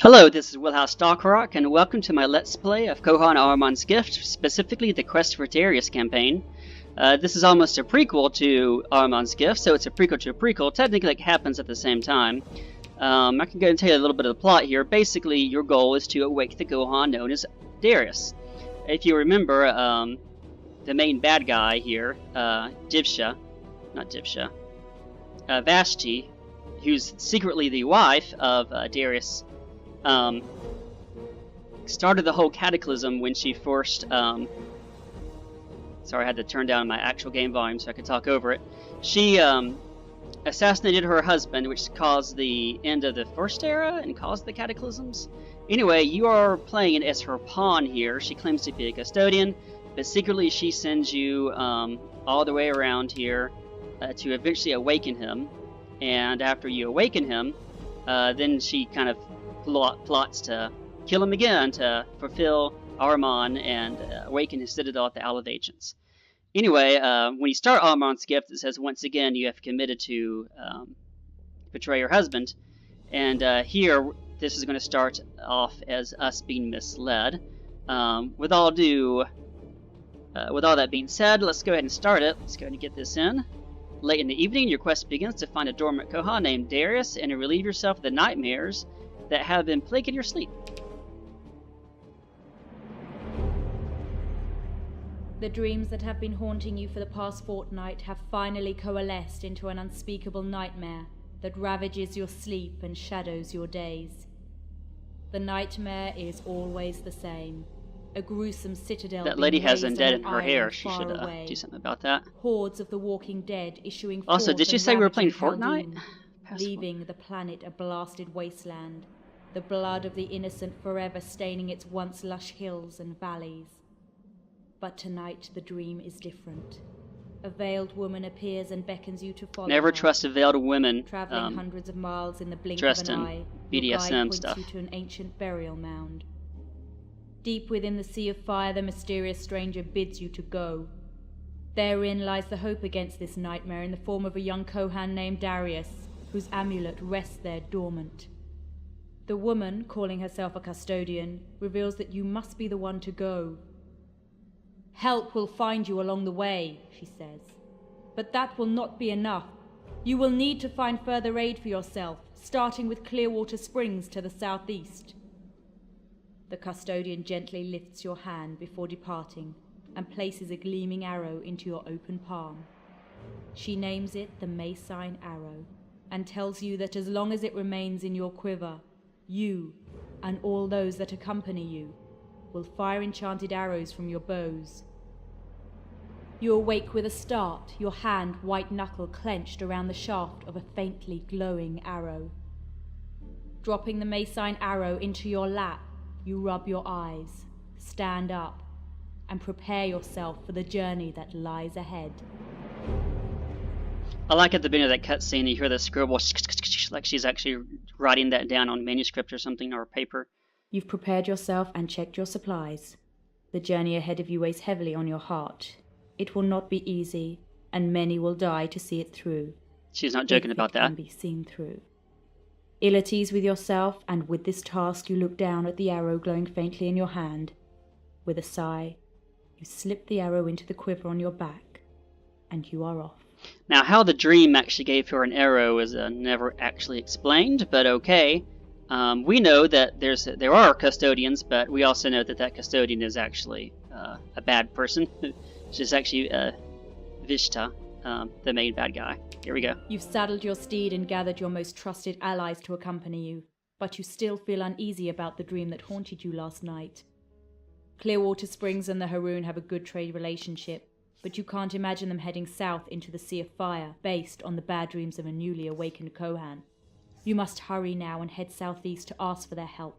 Hello, this is Willhouse Darkrock, and welcome to my Let's Play of Kohan Ahriman's Gift, specifically the Quest for Darius campaign. This is almost a prequel to Ahriman's Gift, so it's a prequel to a prequel. Technically, it happens at the same time. I can go and tell you a little bit of the plot here. Basically, your goal is to awake the Kohan known as Darius. If you remember, the main bad guy here, Vashti, who's secretly the wife of Darius, started the whole cataclysm when she forced, sorry, I had to turn down my actual game volume so I could talk over it. She assassinated her husband, which caused the end of the First Era and caused the cataclysms. Anyway, you are playing it as her pawn here. She claims to be a custodian, but secretly she sends you all the way around here to eventually awaken him. And after you awaken him, then she kind of plots to kill him again to fulfill Ahriman and awaken his citadel at the Isle of Ancients. Anyway, when you start Ahriman's Gift, it says once again you have committed to betray your husband. And here, this is going to start off as us being misled. With all that being said, let's go ahead and start it. Let's go ahead and get this in. Late in the evening, your quest begins to find a dormant Kohan named Darius and to relieve yourself of the nightmares that have been plaguing your sleep. The dreams that have been haunting you for the past fortnight have finally coalesced into an unspeakable nightmare that ravages your sleep and shadows your days. The nightmare is always the same. A gruesome citadel. That lady has undead in her hair. She should do something about that. Hordes of the walking dead issuing Also, did you say we were playing Fortnite? Leaving the planet a blasted wasteland. The blood of the innocent forever staining its once lush hills and valleys. But tonight the dream is different. A veiled woman appears and beckons you to follow Never her. trust a veiled woman. Traveling hundreds of miles in the blink dressed of an in eye, BDSM your guide points stuff. you to an ancient burial mound. Deep within the sea of fire, the mysterious stranger bids you to go. Therein lies the hope against this nightmare in the form of a young Kohan named Darius, whose amulet rests there dormant. The woman, calling herself a custodian, reveals that you must be the one to go. Help will find you along the way, she says. But that will not be enough. You will need to find further aid for yourself, starting with Clearwater Springs to the southeast. The custodian gently lifts your hand before departing and places a gleaming arrow into your open palm. She names it the Maysine Arrow and tells you that as long as it remains in your quiver, you, and all those that accompany you, will fire enchanted arrows from your bows. You awake with a start, your hand white knuckle clenched around the shaft of a faintly glowing arrow. Dropping the Maysine Arrow into your lap, you rub your eyes, stand up, and prepare yourself for the journey that lies ahead. I like at the beginning of that cutscene you hear the scribble like she's actually writing that down on manuscript or something or paper. You've prepared yourself and checked your supplies. The journey ahead of you weighs heavily on your heart. It will not be easy, and many will die to see it through. She's not joking about that. It can be seen through. Ill at ease with yourself and with this task, you look down at the arrow glowing faintly in your hand. With a sigh, you slip the arrow into the quiver on your back, and you are off. Now, how the dream actually gave her an arrow is never actually explained, but okay. We know that there are custodians, but we also know that that custodian is actually a bad person. She's actually Vashti, the main bad guy. Here we go. You've saddled your steed and gathered your most trusted allies to accompany you, but you still feel uneasy about the dream that haunted you last night. Clearwater Springs and the Haroon have a good trade relationship, but you can't imagine them heading south into the Sea of Fire, based on the bad dreams of a newly awakened Kohan. You must hurry now and head southeast to ask for their help,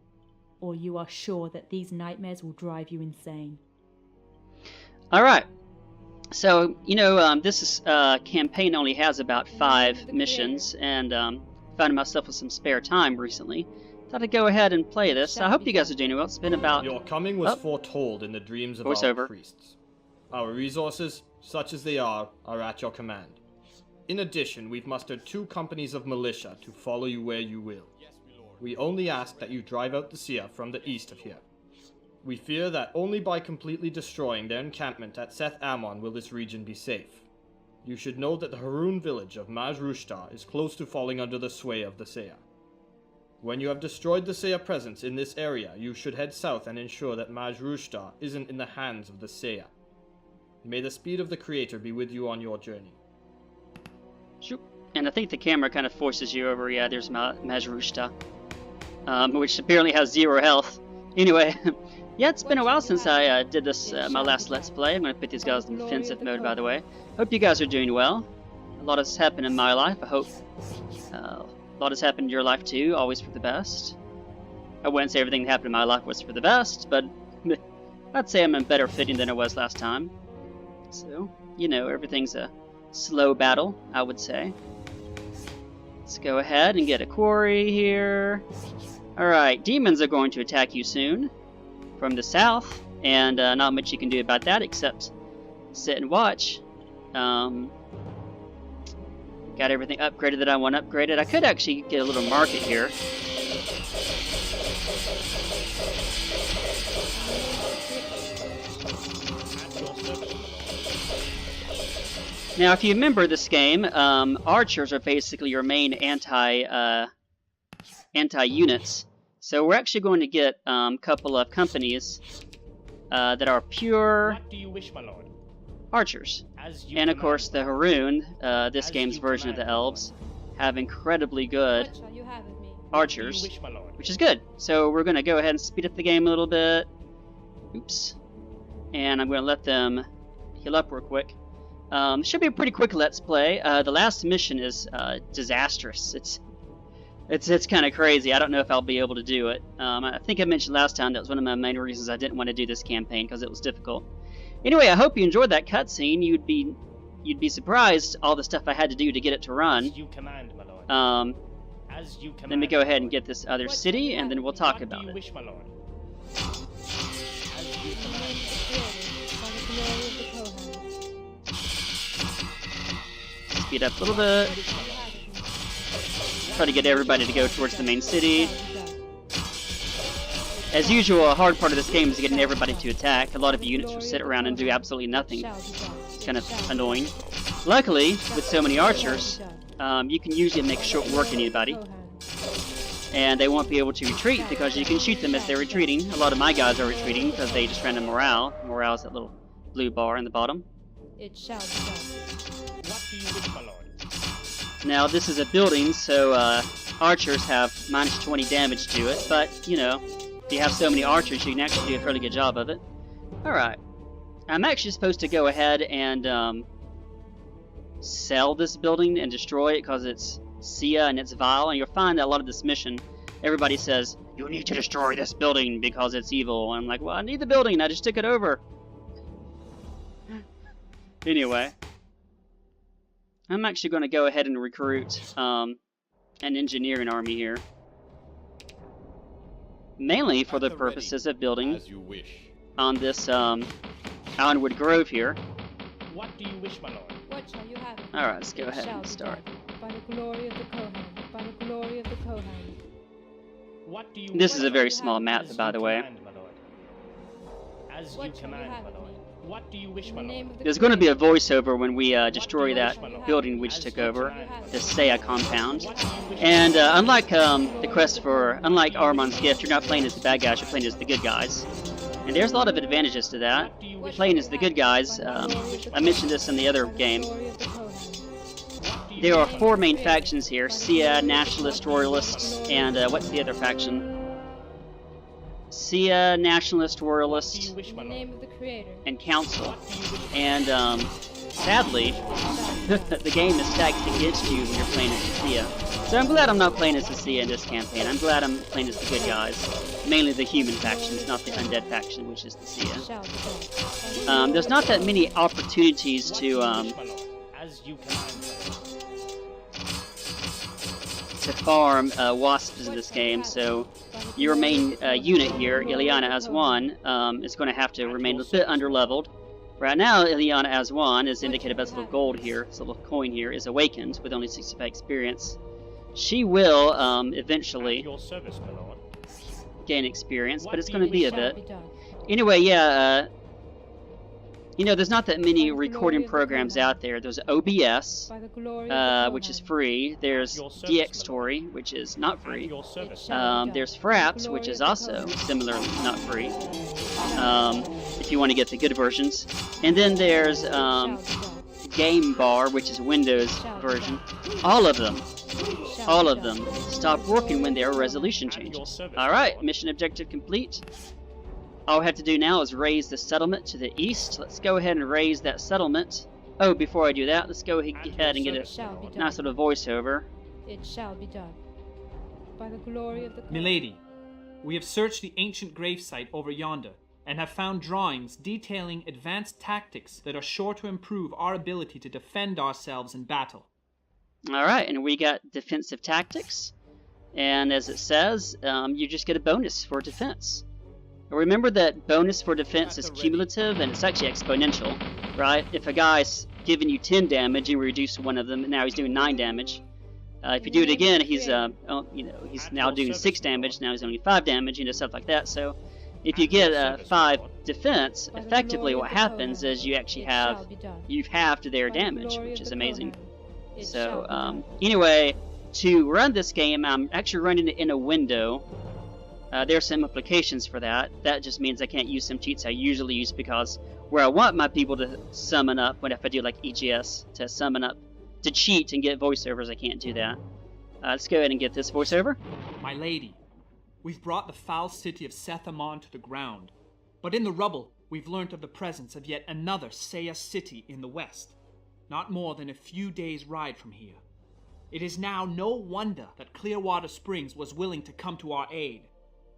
or you are sure that these nightmares will drive you insane. Alright. So, this campaign only has about 5 missions, and found myself with some spare time recently. Thought I'd go ahead and play this. I hope you guys are doing well. It's been about... Your coming was foretold in the dreams of our priests. Our resources, such as they are at your command. In addition, we've mustered 2 companies of militia to follow you where you will. We only ask that you drive out the Seer from the east of here. We fear that only by completely destroying their encampment at Seth Ammon will this region be safe. You should know that the Haroon village of Maj-Rushtar is close to falling under the sway of the Seer. When you have destroyed the Seer presence in this area, you should head south and ensure that Maj-Rushtar isn't in the hands of the Seer. May the speed of the Creator be with you on your journey. Shoot. And I think the camera kind of forces you over. Yeah, there's Maj-Rushtar, which apparently has 0 health. Anyway, yeah, it's been a while since I did this, my last Let's Play. I'm going to put these guys in defensive mode, by the way. Hope you guys are doing well. A lot has happened in my life. I hope a lot has happened in your life too, always for the best. I wouldn't say everything that happened in my life was for the best, but I'd say I'm in better footing than I was last time. So, you know, everything's a slow battle, I would say. Let's go ahead and get a quarry here. Alright, demons are going to attack you soon from the south, and not much you can do about that except sit and watch. Got everything upgraded that I want upgraded. I could actually get a little market here. Now, if you remember this game, archers are basically your main anti-units. So we're actually going to get a couple of companies that are pure What do you wish, my lord? archers. And of course the Haroon, this game's version of the elves, have incredibly good What shall you have of me? archers, What do you wish, my lord? which is good. So we're going to go ahead and speed up the game a little bit. Oops. And I'm going to let them heal up real quick. Should be a pretty quick Let's Play. The last mission is disastrous. It's kind of crazy. I don't know if I'll be able to do it. I think I mentioned last time that was one of my main reasons I didn't want to do this campaign, because it was difficult. Anyway, I hope you enjoyed that cutscene. You'd be surprised all the stuff I had to do to get it to run. As you command, my lord. As you command, Let me go ahead and get this other city, and then we'll talk What do about you it. wish, my lord? As you command. By the glory of the Kohan. Speed up a little bit. Try to get everybody to go towards the main city. As usual, a hard part of this game is getting everybody to attack. A lot of units will sit around and do absolutely nothing. It's kind of annoying. Luckily, with so many archers, you can usually make short work of anybody. And they won't be able to retreat because you can shoot them as they're retreating. A lot of my guys are retreating because they just ran a morale. Morale is that little blue bar in the bottom. It shall be done. What do you wish, my lord? Now, this is a building, so archers have minus 20 damage to it, but, you know, if you have so many archers, you can actually do a fairly good job of it. Alright. I'm actually supposed to go ahead and sell this building and destroy it because it's Sia and it's vile, and you'll find that a lot of this mission, everybody says, you need to destroy this building because it's evil. And I'm like, well, I need the building, I just took it over. Anyway. I'm actually going to go ahead and recruit an engineering army here. Mainly for the purposes of building As you wish. on this Ironwood Grove here. What do you wish, my lord? What shall you have of me? Alright, let's go It ahead shall and be start. done. By the glory of the Kohan. By the glory of the Kohan. What do you This wish, is my a very lord? small map, As by you the way. command, my lord. As you What shall you command, have my of lord. me? What do you wish, In my the name lord? of the There's going to be a Creator. voiceover when we destroy that building which took over, the Saya compound. What do you wish, And unlike the quest for, unlike Ahriman's gift, you're not playing as the bad guys, you're playing as the good guys. And there's a lot of advantages to that. What do you wish, Playing as the good guys, I mentioned this in the other game. Glory of the Kohan. There are 4 main factions here: Sia, Nationalist, Royalists, and what's the other faction? Sia, Nationalist, What do Royalist, you wish, In my the lord? name of the Creator. and Council. What do you wish? And sadly, the game is stacked against you when you're playing as the Sia. So I'm glad I'm not playing as the Sia in this campaign. I'm glad I'm playing as the good guys. Mainly the human factions, not the undead faction, which is the It Sia. shall be done. There's not that many opportunities What to do you wish, my lord? As you command, my lord. farm wasps in this game, so your main unit here, Ileana as 1, is going to have to remain a bit underleveled. Right now, Ileana as 1 is indicated by this little gold here, this little coin here, is awakened with only 65 experience. She will eventually At your service, my lord. gain experience, but it's What going to be a Shall bit. be done. Anyway, yeah, you know, there's not that many recording programs out there. There's OBS, By the glory of the which is Kohan. free. There's Your service, my DxTory, which is not At free. your service. shall be done. There's By the Fraps, glory which of is the also Kohan. similarly not free, if you want to get the good versions. And then there's Shall be done. Game Bar, which is Windows version. All of them stop working when there are resolution At your changes. service, All my right, lord. mission objective complete. All we have to do now is raise the settlement to the east. Let's go ahead and raise that settlement. Oh, before I do that, let's go ahead and get a Shall be done. nice little voiceover. It shall be done. By the glory of the Kohan. Milady, we have searched the ancient gravesite over yonder and have found drawings detailing advanced tactics that are sure to improve our ability to defend ourselves in battle. All right, and we got defensive tactics. And as it says, you just get a bonus for defense. Remember that bonus for defense is cumulative and it's actually exponential, right? If a guy's giving you 10 damage and we reduce one of them, and now he's doing 9 damage. If you do it again, he's he's now doing 6 damage. Now he's only 5 damage, stuff like that. So if you get 5 defense, effectively what happens is you actually you've halved their damage, which is amazing. So anyway, to run this game, I'm actually running it in a window. There's some implications for that. That just means I can't use some cheats I usually use, because where I want my people to summon up, if I do like EGS, to summon up, to cheat and get voiceovers, I can't do that. Let's go ahead and get this voiceover. My lady, we've brought the foul city of Seth Amon to the ground, but in the rubble we've learnt of the presence of yet another Seiya city in the west, not more than a few days' ride from here. It is now no wonder that Clearwater Springs was willing to come to our aid.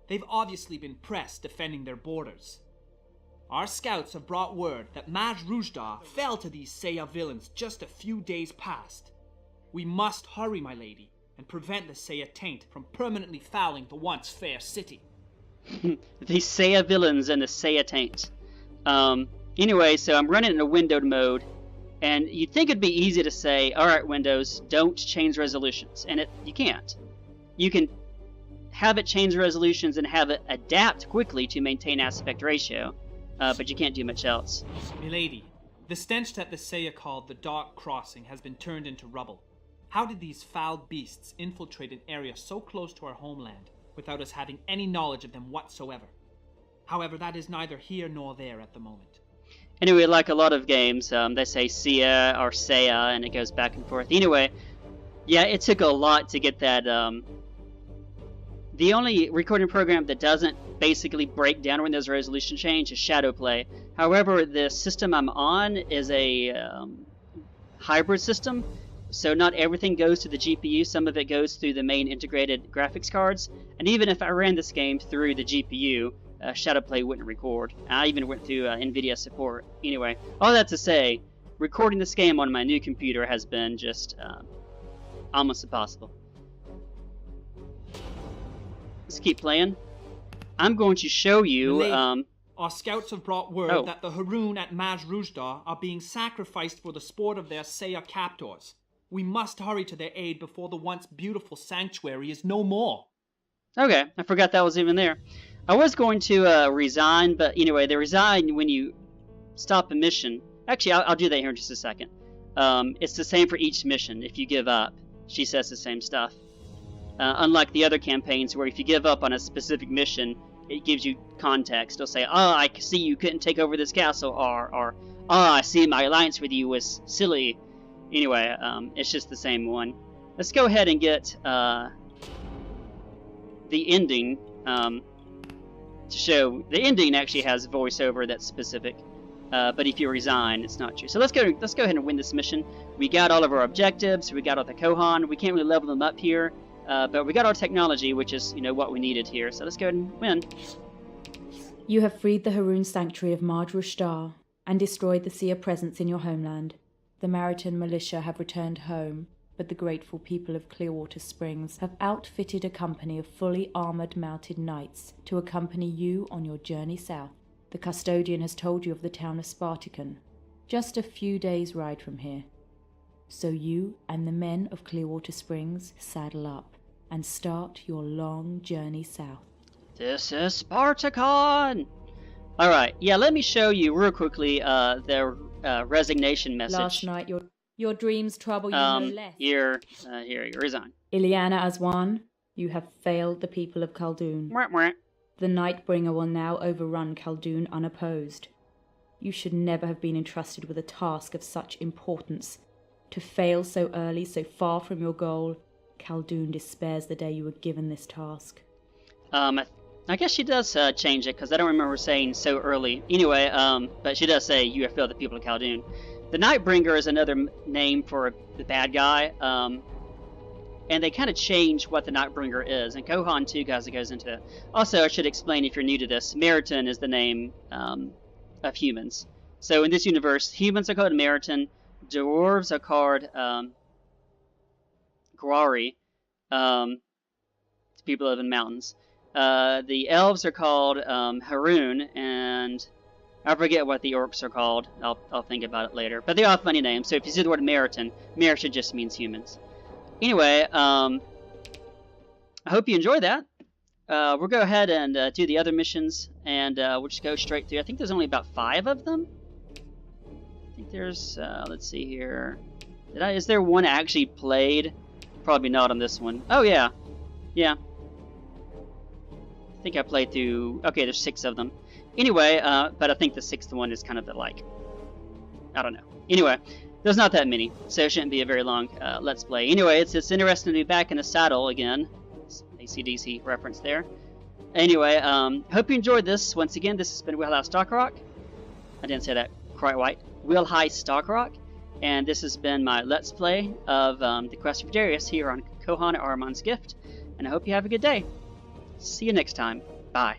They've obviously been pressed defending their borders. Our scouts have brought word that Maj Rujdar fell to these Seiya villains just a few days past. We must hurry, my lady, and prevent the Seiya taint from permanently fouling the once fair city. The Seiya villains and the Seiya taint. Anyway, so I'm running in a windowed mode, and you'd think it'd be easy to say, alright Windows, don't change resolutions, and you can't. You can have it change resolutions and have it adapt quickly to maintain aspect ratio, but you can't do much else. Milady, the stench that the Seiya called the Dark Crossing has been turned into rubble. How did these foul beasts infiltrate an area so close to our homeland without us having any knowledge of them whatsoever? However, that is neither here nor there at the moment. Anyway, like a lot of games, they say Seiya or Seiya, and it goes back and forth. Anyway, yeah, it took a lot to get that. The only recording program that doesn't basically break down when there's a resolution change is Shadowplay. However, the system I'm on is a hybrid system, so not everything goes to the GPU. Some of it goes through the main integrated graphics cards, and even if I ran this game through the GPU, Shadowplay wouldn't record. I even went through NVIDIA support. Anyway, all that to say, recording this game on my new computer has been just almost impossible. Let's keep playing. I'm going to show you. Our scouts have brought word that the Haroon at Maj Rujdar are being sacrificed for the sport of their Seiya captors. We must hurry to their aid before the once beautiful sanctuary is no more. Okay, I forgot that was even there. I was going to resign, but anyway, they resign when you stop a mission. Actually, I'll do that here in just a second. It's the same for each mission. If you give up, she says the same stuff. Unlike the other campaigns where if you give up on a specific mission, it gives you context. It'll say, oh, I see you couldn't take over this castle, or oh, I see my alliance with you was silly. Anyway, it's just the same one. Let's go ahead and get the ending to show. The ending actually has voiceover that's specific, but if you resign, it's not true. So let's go ahead and win this mission. We got all of our objectives. We got all the Kohan. We can't really level them up here. But we got our technology, which is, what we needed here. So let's go ahead and win. You have freed the Haroon sanctuary of Maj Rujdar and destroyed the Seiya presence in your homeland. The Maritan militia have returned home, but the grateful people of Clearwater Springs have outfitted a company of fully armored mounted knights to accompany you on your journey south. The custodian has told you of the town of Spartacan, just a few days' ride from here. So you and the men of Clearwater Springs saddle up and start your long journey south. This is Spartacon! Alright, yeah, let me show you real quickly their resignation message. Last night your dreams trouble you no less. Here you resign. Ileana Aswan, you have failed the people of Khaldun. Mwah, mwah. The Nightbringer will now overrun Khaldun unopposed. You should never have been entrusted with a task of such importance. To fail so early, so far from your goal, Khaldun despairs the day you were given this task. I guess she does change it, because I don't remember saying so early. Anyway, but she does say you have failed the people of Khaldun. The Nightbringer is another name for the bad guy, and they kind of change what the Nightbringer is, and Kohan too goes into that. Also, I should explain if you're new to this, Meriton is the name of humans. So in this universe, humans are called Meriton, dwarves are called Gwari, people live in mountains. The elves are called Haroon, and I forget what the orcs are called. I'll think about it later. But they all have funny names, so if you see the word Meriton, Meriton just means humans. Anyway, I hope you enjoyed that. We'll go ahead and do the other missions, and we'll just go straight through. I think there's only about 5 of them. I think there's, let's see here. Is there one I actually played? Probably not on this one. Oh, yeah. Yeah. I think I played through... Okay, there's 6 of them. Anyway, but I think the 6th one is kind of the, like... I don't know. Anyway, there's not that many, so it shouldn't be a very long Let's Play. Anyway, it's interesting to be back in the saddle again. AC/DC reference there. Anyway, hope you enjoyed this. Once again, this has been Will High Stockrock. I didn't say that quite right. Will High Stockrock. And this has been my Let's Play of The Quest for Darius here on Kohan Ahriman's Gift. And I hope you have a good day. See you next time. Bye.